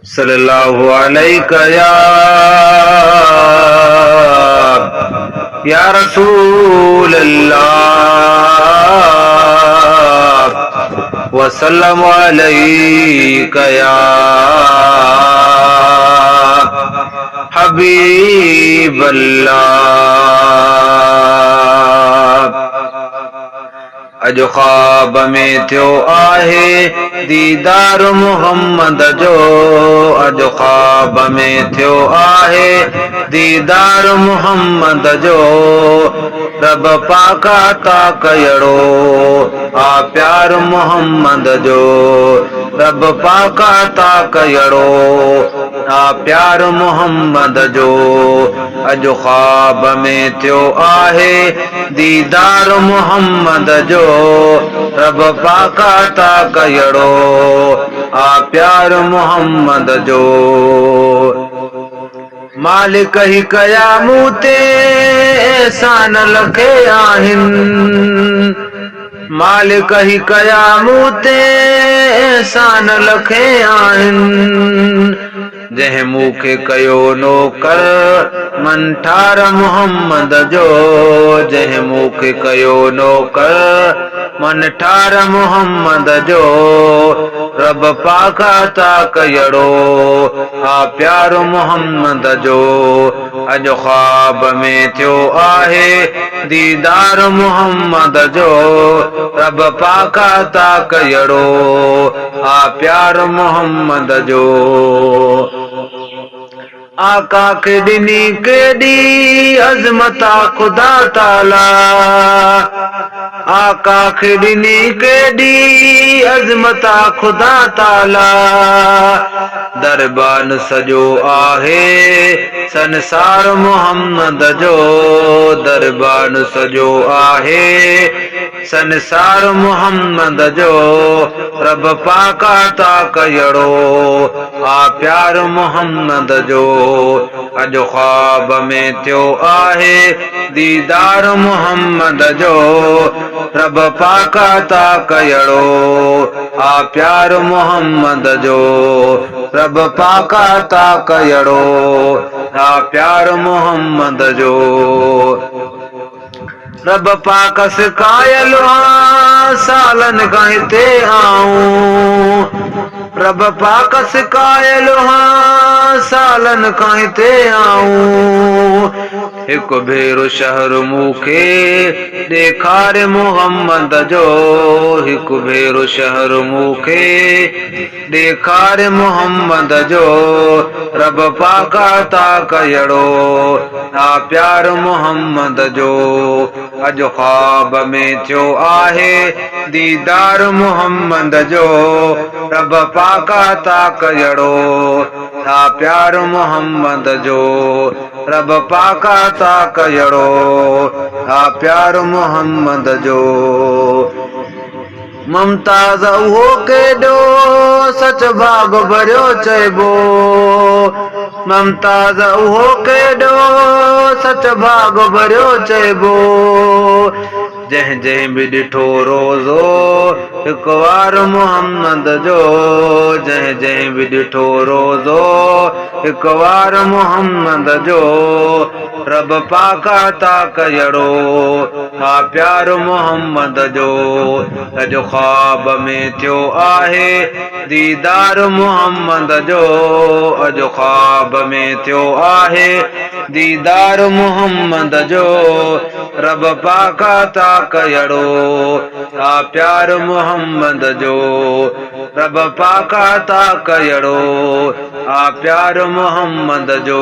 सल्लल्लाहु अलैका या रसूल अल्लाह वसल्लम अलैका या हबीब अल्लाह। अज ख्वाब में थियो आहे दीदार मोहम्मद जो, अज ख्वाब में थियो आहे दीदार मोहम्मद जो। रब पाका ता कयड़ो आ प्यार मोहम्मद जो, रब पाका ता कयड़ो आ प्यार मोहम्मद जो। अज ख्वाब में थियो आहे दीदार मोहम्मद जो, रब पाका ता कयड़ो आ प्यार मोहम्मद जो। मालिक ही कयामूते एहसान लखे आहिन, मालिक ही कयामूते एहसान लखे आहिन। जंहिं मूंखे कयो नौकर मन ठार मोहम्मद जो, जंहिं मूंखे कयो नौकर मन ठार मोहम्मद जो। रब पाका ता कयड़ो आ प्यार मोहम्मद जो। अज ख्वाब में थियो आहे दीदार मोहम्मद जो, रब पाका ता कयड़ो आ प्यार मोहम्मद जो। आका के दिनी केडी अजमता खुदा ताला, आका के दिनी केडी अजमता खुदा ताला। दरबान सजो आहे संसार मोहम्मद जो, दरबान सजो आहे संसार मोहम्मद जो। रब पाका ता कयड़ो आ प्यार मोहम्मद जो। अज ख्वाब में थियो आहे दीदार मोहम्मद जो, रब पाका ता कयड़ो आ प्यार मोहम्मद जो। रब पाका ता कयड़ो आ प्यार मोहम्मद जो। रब पाक सिकायल सालन खां हिते आऊं, रब पाक सिकायल सालन खां हिते आऊं। हिकु भेरो शहर मूंखे ॾेखारे मोहम्मद जो, हिकु भेरो शहर मूंखे ॾेखारे मोहम्मद जो। रब पाका ता कयड़ो आ प्यार मोहम्मद जो। अज ख्वाब में थियो आहे दीदार मोहम्मद जो, रब पाका ता कयड़ो आ प्यार मोहम्मद जो। रब पाका ता कयड़ो आ प्यार मोहम्मद जो। मुमताज उहो केॾो सच भाग भरियो चइबो, मुमताज उहो केॾो सच भाग भरियो चइबो। जंहिं जंहिं बि ॾिठो रोज़ो हिकु वार मोहम्मद जो, जंहिं जंहिं बि ॾिठो रोज़ो हिकु वार मोहम्मद जो। रब पाका ता कयड़ो आ प्यार मोहम्मद जो। अज ख्वाब में थियो आहे दीदार मोहम्मद जो, अज ख्वाब में थियो आहे दीदार मोहम्मद जो। रब पाका ता कयड़ो आ प्यार मोहम्मद जो। रब पाका ता कयड़ो आ प्यार मोहम्मद जो।